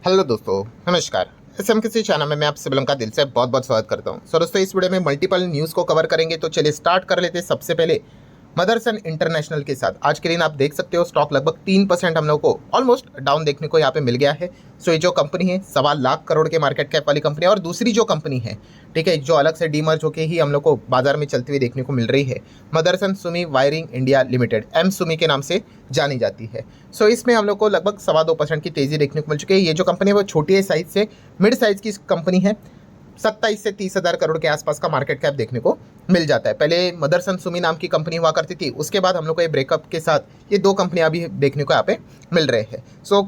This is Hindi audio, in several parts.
हेलो दोस्तों, नमस्कार। एसएम किसी चैनल में मैं आप सभी लोगों का दिल से बहुत बहुत स्वागत करता हूं। दोस्तों, इस वीडियो में मल्टीपल न्यूज़ को कवर करेंगे, तो चलिए स्टार्ट कर लेते हैं। सबसे पहले मदरसन इंटरनेशनल के साथ आज के दिन आप देख सकते हो स्टॉक लगभग 3% हम लोग को ऑलमोस्ट डाउन देखने को यहाँ पे मिल गया है। सो ये जो कंपनी है 1.25 करोड़ के मार्केट कैप वाली कंपनी है, और दूसरी जो कंपनी है, ठीक है, जो अलग से डीमर्ज होके ही हम लोग को बाजार में चलती हुई देखने को मिल रही है, Motherson Sumi wiring India limited, M Sumi के नाम से जानी जाती है। सो इसमें हम लोग को लगभग 2.25% की तेजी देखने को मिल चुकी है। ये जो कंपनी है वो छोटी साइज से मिड साइज की कंपनी है। 27 से 30 हज़ार करोड़ के आसपास का मार्केट कैप देखने को मिल जाता है। पहले मदरसन सुमी नाम की कंपनी हुआ करती थी, उसके बाद हम लोग को ये ब्रेकअप के साथ ये दो कंपनियां अभी देखने को यहाँ पे मिल रहे हैं। सो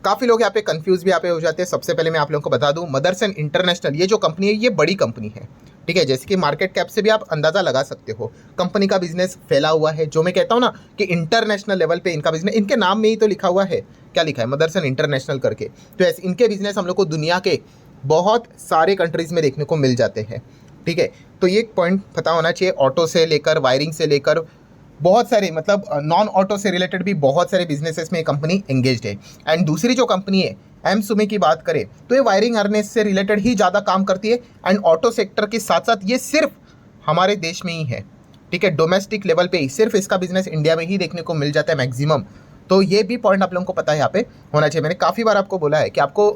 काफ़ी लोग यहाँ पे कंफ्यूज भी यहाँ पे हो जाते हैं। सबसे पहले मैं आप लोगों को बता दूं, मदरसन इंटरनेशनल ये जो कंपनी है ये बड़ी कंपनी है, ठीक है। जैसे कि मार्केट कैप से भी आप अंदाज़ा लगा सकते हो कंपनी का बिजनेस फैला हुआ है। जो मैं कहता हूँ ना कि इंटरनेशनल लेवल पे इनका बिजनेस, इनके नाम में ही तो लिखा हुआ है, क्या लिखा है, मदरसन इंटरनेशनल करके। तो ऐसे इनके बिजनेस हम लोग को दुनिया के बहुत सारे कंट्रीज़ में देखने को मिल जाते हैं, ठीक है। तो ये पॉइंट पता होना चाहिए। ऑटो से लेकर वायरिंग से लेकर बहुत सारे, मतलब नॉन ऑटो से रिलेटेड भी बहुत सारे बिजनेसेस में ये कंपनी एंगेज्ड है। एंड दूसरी जो कंपनी है एम सुमी की बात करें तो ये वायरिंग हार्नेस से रिलेटेड ही ज़्यादा काम करती है। एंड ऑटो सेक्टर के साथ साथ ये सिर्फ हमारे देश में ही है, ठीक है, डोमेस्टिक लेवल पे ही सिर्फ इसका बिजनेस इंडिया में ही देखने को मिल जाता है मैक्सिमम। तो ये भी पॉइंट आप लोगों को पता है यहाँ पे होना चाहिए। मैंने काफ़ी बार आपको बोला है कि आपको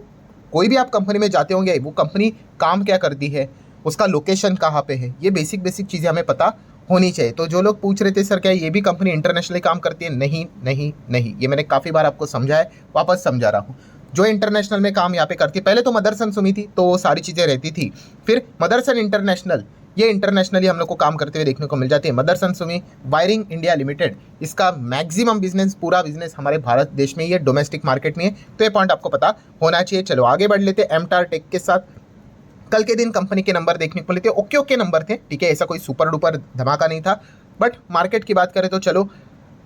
कोई भी आप कंपनी में जाते होंगे, वो कंपनी काम क्या करती है, उसका लोकेशन कहाँ पे है, ये बेसिक बेसिक चीज़ें हमें पता होनी चाहिए। तो जो लोग पूछ रहे थे सर क्या ये भी कंपनी इंटरनेशनली काम करती है, नहीं नहीं नहीं, ये मैंने काफ़ी बार आपको समझा है, वापस समझा रहा हूँ। जो इंटरनेशनल में काम यहाँ पे करती है, पहले तो मदरसन सुमी थी तो वो सारी चीज़ें रहती थी, फिर मदरसन इंटरनेशनल, ये इंटरनेशनली हम लोग को काम करते हुए देखने को मिल जाती है। Motherson Sumi wiring India limited, इसका मैक्सिमम बिजनेस, पूरा बिजनेस हमारे भारत देश में ही है, डोमेस्टिक मार्केट में है। तो ये पॉइंट आपको पता होना चाहिए। चलो आगे बढ़ लेते हैं एमटार टेक के साथ। कल के दिन कंपनी के नंबर देखने को मिले थे, ओके ओके नंबर थे, ठीक है, ऐसा कोई सुपर डुपर धमाका नहीं था। बट मार्केट की बात करें तो चलो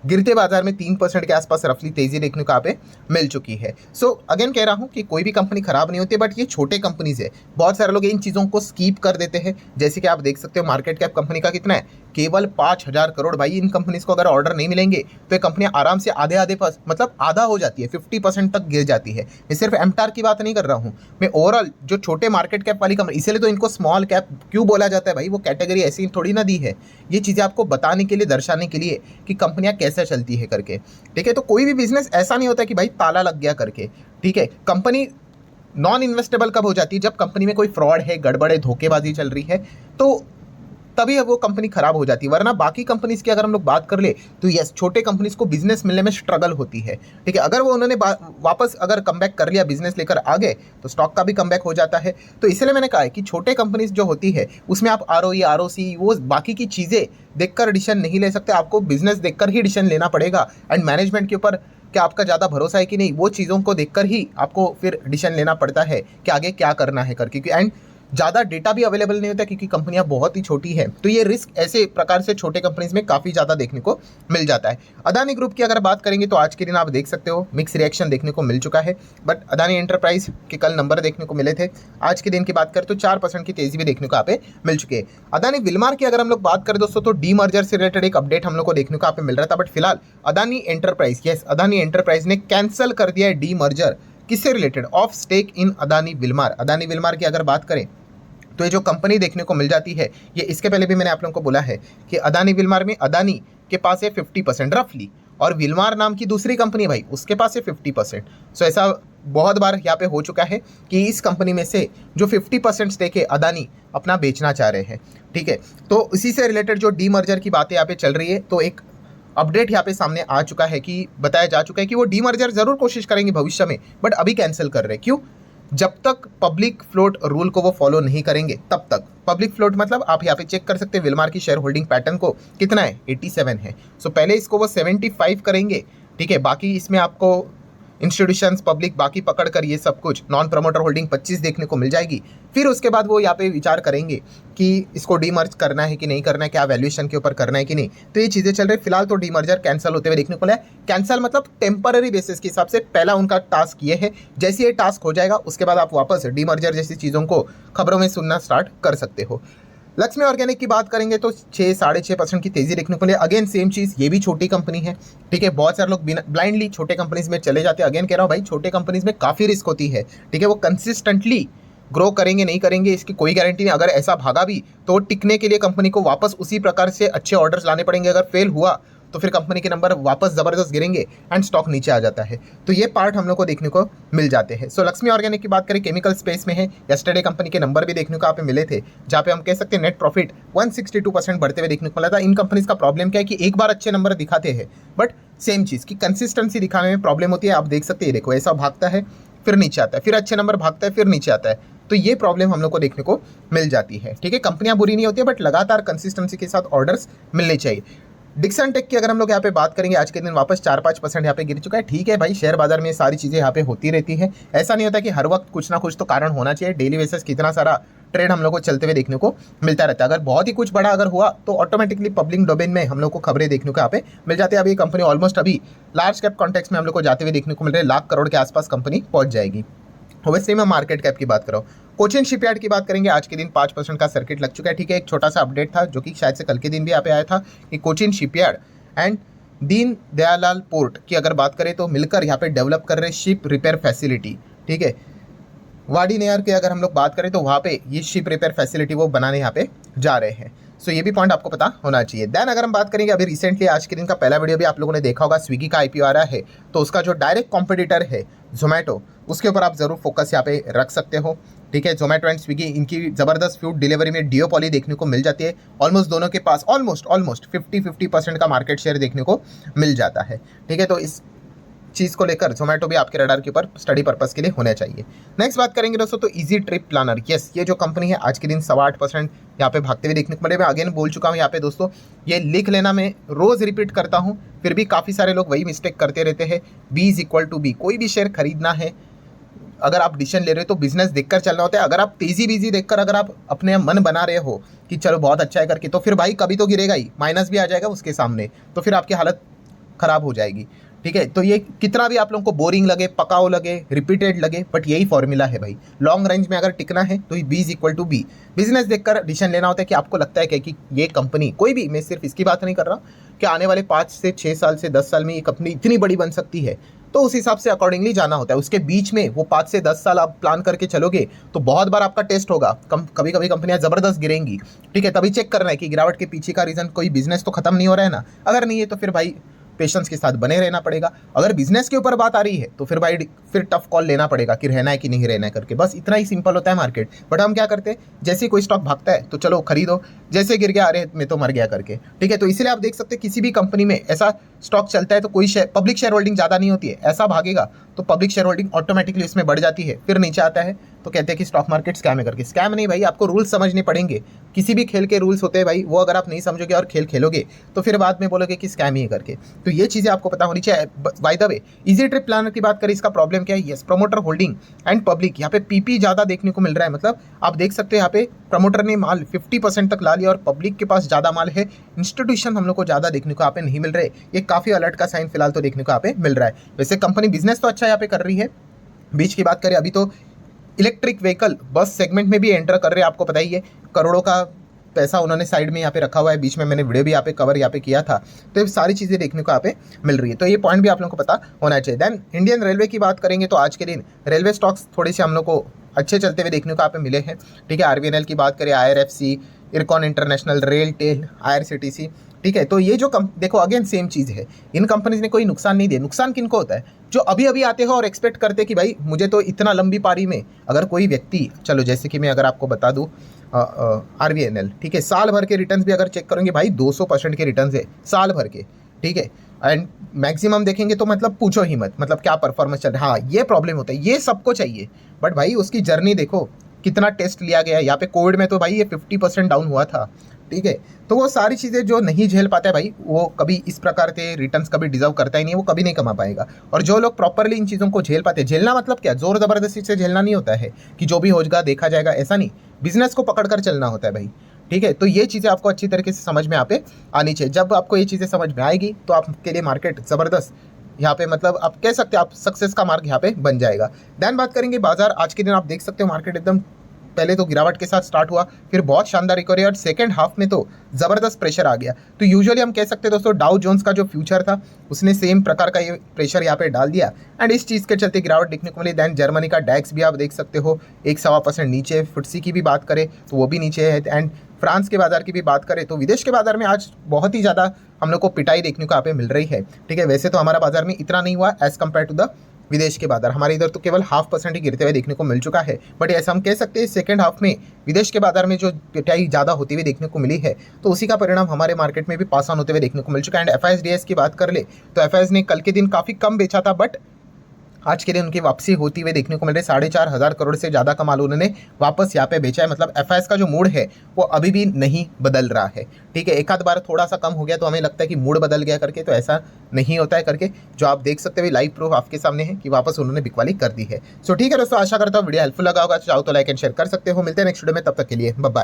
गिरते बाजार में 3% के आसपास रफली तेजी देखने को यहाँ पे मिल चुकी है। सो अगेन कह रहा हूँ कि कोई भी कंपनी खराब नहीं होती, बट ये छोटे कंपनीज है। बहुत सारे लोग इन चीज़ों को स्कीप कर देते हैं। जैसे कि आप देख सकते हो मार्केट कैप कंपनी का कितना है, केवल 5,000 करोड़। भाई इन कंपनीज को अगर ऑर्डर नहीं मिलेंगे तो ये कंपनियां आराम से आधे आधे मतलब आधा हो जाती है, 50% तक गिर जाती है। मैं सिर्फ एमटार की बात नहीं कर रहा हूँ, मैं ओवरऑल जो छोटे मार्केट कैप वाली कंपनी, इसीलिए तो इनको स्मॉल कैप क्यों बोला जाता है भाई, वो कैटेगरी ऐसी थोड़ी ना दी है। ये चीज़ें आपको बताने के लिए, दर्शाने के लिए कि कंपनियां कैसे चलती है करके, ठीक है। तो कोई भी बिजनेस ऐसा नहीं होता कि भाई ताला लग गया करके, ठीक है। कंपनी नॉन इन्वेस्टेबल कब हो जाती है, जब कंपनी में कोई फ्रॉड है, गड़बड़ है, धोखेबाजी चल रही है, तो तभी अब वो कंपनी खराब हो जाती है। वरना बाकी कंपनीज की अगर हम लोग बात कर ले तो यस, छोटे कंपनीज को बिजनेस मिलने में स्ट्रगल होती है, ठीक है। अगर वो उन्होंने वापस अगर कमबैक कर लिया, बिजनेस लेकर आ गए, तो स्टॉक का भी कमबैक हो जाता है। तो इसलिए मैंने कहा है कि छोटे कंपनीज जो होती है उसमें आप आरओई, आरओसी, वो बाकी की चीज़ें देखकर डिसीजन नहीं ले सकते। आपको बिजनेस देखकर ही डिसीजन लेना पड़ेगा। एंड मैनेजमेंट के ऊपर क्या आपका ज़्यादा भरोसा है कि नहीं, वो चीज़ों को देखकर ही आपको फिर डिसीजन लेना पड़ता है कि आगे क्या करना है करके। एंड ज़्यादा डेटा भी अवेलेबल नहीं होता क्योंकि कंपनियां बहुत ही छोटी है। तो ये रिस्क ऐसे प्रकार से छोटे कंपनीज में काफ़ी ज़्यादा देखने को मिल जाता है। अदानी ग्रुप की अगर बात करेंगे तो आज के दिन आप देख सकते हो मिक्स रिएक्शन देखने को मिल चुका है। बट अदानी एंटरप्राइज के कल नंबर देखने को मिले थे। आज के दिन की बात करें तो 4% की तेजी भी देखने को यहाँ पे मिल चुकी है। अदानी विलमार की अगर हम लोग बात करें दोस्तों, तो डीमर्जर से रिलेटेड एक अपडेट हम लोग को देखने को यहाँ पे मिल रहा था। बट फिलहाल Adani enterprise, yes, Adani enterprise ने कैंसिल कर दिया है डीमर्जर। किससे related, of stake in Adani Wilmar. Adani Wilmar की अगर बात करें तो ये जो कंपनी देखने को मिल जाती है, ये इसके पहले भी मैंने आप लोगों को बोला है कि अदानी विलमार में अदानी के पास है 50% रफली, और विलमार नाम की दूसरी कंपनी भाई उसके पास है 50%। सो ऐसा बहुत बार यहाँ पे हो चुका है कि इस कंपनी में से जो 50% स्टेक है अदानी अपना बेचना चाह रहे हैं, ठीक है। तो इसी से रिलेटेड जो डीमर्जर की बातें यहाँ पे चल रही है, तो एक अपडेट यहाँ पे सामने आ चुका है कि बताया जा चुका है कि वो डीमर्जर जरूर कोशिश करेंगे भविष्य में, बट अभी कैंसिल कर रहे हैं। क्यों? जब तक पब्लिक फ्लोट रूल को वो फॉलो नहीं करेंगे तब तक। पब्लिक फ्लोट मतलब आप यहाँ पे चेक कर सकते हैं विलमार की शेयर होल्डिंग पैटर्न को, कितना है, 87 है। सो पहले इसको वो 75 करेंगे, ठीक है। बाकी इसमें आपको इंस्टीट्यूशंस, पब्लिक बाकी पकड़ कर ये सब कुछ, नॉन प्रमोटर होल्डिंग 25 देखने को मिल जाएगी। फिर उसके बाद वो यहाँ पे विचार करेंगे कि इसको डीमर्ज करना है कि नहीं करना है, क्या वैल्यूएशन के ऊपर करना है कि नहीं। तो ये चीज़ें चल रही है। फिलहाल तो डीमर्जर कैंसिल होते हुए देखने को मिला है। कैंसिल मतलब टेम्पररी बेसिस के हिसाब से पहला उनका टास्क ये है। जैसे ये टास्क हो जाएगा उसके बाद आप वापस डीमर्जर जैसी चीज़ों को खबरों में सुनना स्टार्ट कर सकते हो। लक्ष्मी ऑर्गेनिक की बात करेंगे तो 6-6.5% की तेजी देखने को मिली। अगेन सेम चीज़, ये भी छोटी कंपनी है, ठीक है। बहुत सारे लोग ब्लाइंडली छोटे कंपनीज में चले जाते हैं। अगेन कह रहा हूँ भाई, छोटे कंपनीज में काफ़ी रिस्क होती है, ठीक है। वो कंसिस्टेंटली ग्रो करेंगे नहीं करेंगे इसकी कोई गारंटी नहीं। अगर ऐसा भागा भी तो टिकने के लिए कंपनी को वापस उसी प्रकार से अच्छे ऑर्डर्स लाने पड़ेंगे। अगर फेल हुआ तो फिर कंपनी के नंबर वापस ज़बरदस्त गिरेंगे एंड स्टॉक नीचे आ जाता है। तो ये पार्ट हम लोग को देखने को मिल जाते हैं। सो लक्ष्मी ऑर्गेनिक की बात करें, केमिकल स्पेस में है। यस्टरडे कंपनी के नंबर भी देखने को यहाँ पे मिले थे, जहाँ पे हम कह सकते हैं नेट प्रॉफिट 162% बढ़ते हुए देखने को मिला था। इन कंपनीज का प्रॉब्लम क्या है कि एक बार अच्छे नंबर दिखाते हैं, बट सेम चीज़ की कंसिस्टेंसी दिखाने में प्रॉब्लम होती है। आप देख सकते हैं, देखो ऐसा भागता है फिर नीचे आता है, फिर अच्छे नंबर भागता है फिर नीचे आता है। तो ये प्रॉब्लम हम लोग को देखने को मिल जाती है, ठीक है। कंपनियां बुरी नहीं होती है, बट लगातार कंसिस्टेंसी के साथ ऑर्डर्स मिलने चाहिए। डिक्सन टेक की अगर हम लोग यहाँ पे बात करेंगे, आज के दिन वापस 4-5% यहाँ पे गिर चुका है, ठीक है भाई। शेयर बाजार में सारी चीज़ें यहाँ पे होती रहती है, ऐसा नहीं होता कि हर वक्त कुछ ना कुछ तो कारण होना चाहिए। डेली बेसिस कितना सारा ट्रेड हम लोग को चलते हुए देखने को मिलता रहता है। अगर बहुत ही कुछ बड़ा अगर हुआ तो ऑटोमेटिकली पब्लिक डोमेन में हम लोग को खबरें देखने को यहाँ पे मिल जाती है। अभी कंपनी ऑलमोस्ट अभी लार्ज कैप कॉन्टेक्स्ट में हम लोग को जाते हुए देखने को मिल रहे हैं, लाख करोड़ के आसपास कंपनी पहुंच जाएगी। वैसे मैं मार्केट कैप की बात कर रहा हूँ। कोचिन शिपयार्ड की बात करेंगे, आज के दिन 5% का सर्किट लग चुका है, ठीक है। एक छोटा सा अपडेट था जो कि शायद से कल के दिन भी यहाँ पे आया था कि Cochin shipyard and Deen Dayalal port की अगर बात करें तो मिलकर यहाँ पे डेवलप कर रहे शिप रिपेयर फैसिलिटी, ठीक है। वाडीनेयर की अगर हम लोग बात करें तो वहाँ पे ये शिप रिपेयर फैसिलिटी वो बनाने यहाँ पे जा रहे हैं। सो ये भी पॉइंट आपको पता होना चाहिए। देन अगर हम बात करेंगे, अभी रिसेंटली आज के दिन का पहला वीडियो भी आप लोगों ने देखा होगा, स्विगी का आईपीओ आ रहा है, तो उसका जो डायरेक्ट कॉम्पिटिटर है जोमेटो, उसके ऊपर आप जरूर फोकस यहाँ पे रख सकते हो, ठीक है। जोमेटो एंड स्विगी, इनकी जबरदस्त फूड डिलीवरी में डिओपॉली देखने को मिल जाती है। ऑलमोस्ट दोनों के पास ऑलमोस्ट 50% का मार्केट शेयर देखने को मिल जाता है, ठीक है। तो इस चीज़ को लेकर जोमेटो भी आपके रडार के ऊपर स्टडी पर्पस के लिए होने चाहिए। नेक्स्ट बात करेंगे दोस्तों तो इजी ट्रिप प्लानर, यस, ये जो कंपनी है आज के दिन 8.25% यहाँ पे भागते हुए देखने को मिले। मैं अगेन बोल चुका हूँ यहाँ पे दोस्तों, ये लिख लेना, मैं रोज़ रिपीट करता हूँ, फिर भी काफ़ी सारे लोग वही मिस्टेक करते रहते हैं। B=B, कोई भी शेयर खरीदना है, अगर आप डिसीजन ले रहे हो तो बिजनेस देखकर चलना होता है। अगर आप तेजी बीजी देखकर अगर आप अपने मन बना रहे हो कि चलो बहुत अच्छा है करके, तो फिर भाई कभी तो गिरेगा ही, माइनस भी आ जाएगा उसके सामने, तो फिर आपकी हालत ख़राब हो जाएगी, ठीक है। तो ये कितना भी आप लोगों को बोरिंग लगे, पकाओ लगे, रिपीटेड लगे, बट यही फॉर्मूला है भाई। लॉन्ग रेंज में अगर टिकना है तो B=B, बिजनेस देखकर डिसीजन लेना होता है कि आपको लगता है कि ये कंपनी, कोई भी, मैं सिर्फ इसकी बात नहीं कर रहा कि आने वाले 5 से 6 साल से 10 साल में ये कंपनी इतनी बड़ी बन सकती है, तो उस हिसाब से अकॉर्डिंगली जाना होता है। उसके बीच में वो 5 से 10 साल आप प्लान करके चलोगे तो बहुत बार आपका टेस्ट होगा, कभी कभी कंपनियां ज़बरदस्त गिरेंगी, ठीक है। तभी चेक करना है कि गिरावट के पीछे का रीज़न कोई बिजनेस तो खत्म नहीं हो रहा है ना। अगर नहीं है तो फिर भाई पेशेंस के साथ बने रहना पड़ेगा। अगर बिजनेस के ऊपर बात आ रही है तो फिर भाई फिर टफ कॉल लेना पड़ेगा कि रहना है कि नहीं रहना है करके, बस इतना ही सिंपल होता है मार्केट। बट हम क्या करते हैं, जैसे कोई स्टॉक भागता है तो चलो खरीदो, जैसे गिर गया अरे मैं तो मर गया करके, ठीक है। तो इसलिए आप देख सकते हैं किसी भी कंपनी में ऐसा स्टॉक चलता है तो कोई पब्लिक शेयर होल्डिंग ज़्यादा नहीं होती है, ऐसा भागेगा तो पब्लिक शेयर होल्डिंग ऑटोमेटिकली उसमें बढ़ जाती है, फिर नीचे आता है तो कहते हैं कि स्टॉक मार्केट स्कैम है करके। स्कैम नहीं भाई, आपको रूल्स समझने पड़ेंगे। किसी भी खेल के रूल्स होते हैं भाई, वो अगर आप नहीं समझोगे और खेल खेलोगे तो फिर बाद में बोलोगे कि स्कैम ही है करके। तो ये चीज़ें आपको पता होनी चाहिए। By the way, easy trip planner की बात करें, इसका प्रॉब्लम क्या है, yes, promoter holding and public, यहाँ पे पीपी ज़्यादा देखने को मिल रहा है। मतलब आप देख सकते हैं यहाँ पे प्रमोटर ने माल 50% तक ला लिया और पब्लिक के पास ज़्यादा माल है। इंस्टीट्यूशन हम लोग को ज़्यादा देखने को यहाँ पे नहीं मिल रहे, ये काफ़ी अलर्ट का साइन फिलहाल तो देखने को यहाँ पे मिल रहा है। वैसे कंपनी बिजनेस तो अच्छा यहाँ पे कर रही है। बीच की बात करें, अभी तो इलेक्ट्रिक व्हीकल बस सेगमेंट में भी एंटर कर रहे हैं, आपको पता ही है, करोड़ों का पैसा उन्होंने साइड में यहाँ पे रखा हुआ है। बीच में मैंने वीडियो भी यहाँ पे कवर यहाँ पे किया था, तो ये सारी चीज़ें देखने को यहाँ पे मिल रही है। तो ये पॉइंट भी आप लोगों को पता होना चाहिए। देन इंडियन रेलवे की बात करेंगे तो आज के दिन रेलवे स्टॉक्स थोड़े से हम लोग को अच्छे चलते हुए देखने को यहाँ पे मिले हैं, ठीक है। RVNL की बात करें, IRFC, Ircon international, RailTel, IRCTC, ठीक है। तो ये जो देखो अगेन सेम चीज़ है, इन कंपनीज ने कोई नुकसान नहीं दिया। नुकसान किनको होता है, जो अभी अभी आते हो और एक्सपेक्ट करते कि भाई मुझे तो इतना लंबी पारी में, अगर कोई व्यक्ति, चलो जैसे कि मैं अगर आपको बता दूँ RVNL, ठीक है, साल भर के रिटर्न्स भी अगर चेक करेंगे भाई 200% के रिटर्न्स है साल भर के, ठीक है। एंड मैक्सिमम देखेंगे तो मतलब पूछो ही मत, मतलब क्या परफॉर्मेंस चल रहा है। हाँ, ये प्रॉब्लम होता है, ये सबको चाहिए, बट भाई उसकी जर्नी देखो, कितना टेस्ट लिया गया है। यहाँ पे कोविड में तो भाई ये 50% डाउन हुआ था, ठीक है। तो वो सारी चीज़ें जो नहीं झेल पाता है भाई, वो कभी इस प्रकार के रिटर्न्स कभी डिजर्व करता ही नहीं, वो कभी नहीं कमा पाएगा। और जो लोग प्रॉपरली इन चीज़ों को झेल पाते हैं, झेलना मतलब क्या, जोर ज़बरदस्ती से झेलना नहीं होता है कि जो भी होगा देखा जाएगा, ऐसा नहीं, बिजनेस को पकड़ कर चलना होता है भाई, ठीक है। तो ये चीज़ें आपको अच्छी तरीके से समझ में यहाँ पे आनी चाहिए। जब आपको ये चीज़ें समझ में आएगी तो आपके लिए मार्केट ज़बरदस्त यहाँ पे, मतलब आप कह सकते हैं आप सक्सेस का मार्ग यहाँ पे बन जाएगा। देन बात करेंगे बाजार, आज के दिन आप देख सकते हो मार्केट एकदम पहले तो गिरावट के साथ स्टार्ट हुआ, फिर बहुत शानदार रिकवरी और सेकंड हाफ में तो ज़बरदस्त प्रेशर आ गया। तो यूजुअली हम कह सकते हैं दोस्तों डाउ जोन्स का जो फ्यूचर था उसने सेम प्रकार का ये प्रेशर यहाँ पे डाल दिया एंड इस चीज़ के चलते गिरावट देखने को मिली। दैन जर्मनी का डैक्स भी आप देख सकते हो 1.25% नीचे, फुटसी की भी बात करें तो वो भी नीचे है एंड फ्रांस के बाजार की भी बात करें तो विदेश के बाजार में आज बहुत ही ज़्यादा हम लोग को पिटाई देखने को यहाँ पे मिल रही है। ठीक है, वैसे तो हमारा बाजार में इतना नहीं हुआ एज़ कम्पेयर टू द विदेश के बाजार, हमारे इधर तो केवल 0.5% ही गिरते हुए देखने को मिल चुका है। बट ऐसा हम कह सकते हैं सेकंड हाफ में विदेश के बाजार में जो पिटाई ज़्यादा होती हुई देखने को मिली है तो उसी का परिणाम हमारे मार्केट में भी पास ऑन होते हुए देखने को मिल चुका है। एंड FISDS की बात कर ले तो FIS ने कल के दिन काफ़ी कम बेचा था बट आज के दिन उनकी वापसी होती हुई देखने को मिल रही। 4,500 करोड़ से ज़्यादा का माल उन्होंने वापस यहाँ पे बेचा है। मतलब FIS का जो मूड है वो अभी भी नहीं बदल रहा है। ठीक है, एक आध बार थोड़ा सा कम हो गया तो हमें लगता है कि मूड बदल गया करके, तो ऐसा नहीं होता है करके, जो आप देख सकते हैं लाइव प्रूफ आपके सामने है कि वापस उन्होंने बिकवाली कर दी है। सो ठीक है दोस्तों, आशा करता हूँ वीडियो हेल्पफुल लगा होगा। चाहो तो लाइक एंड शेयर कर सकते हो। मिलते हैं नेक्स्ट वीडियो में, तब तक के लिए बाय बाय।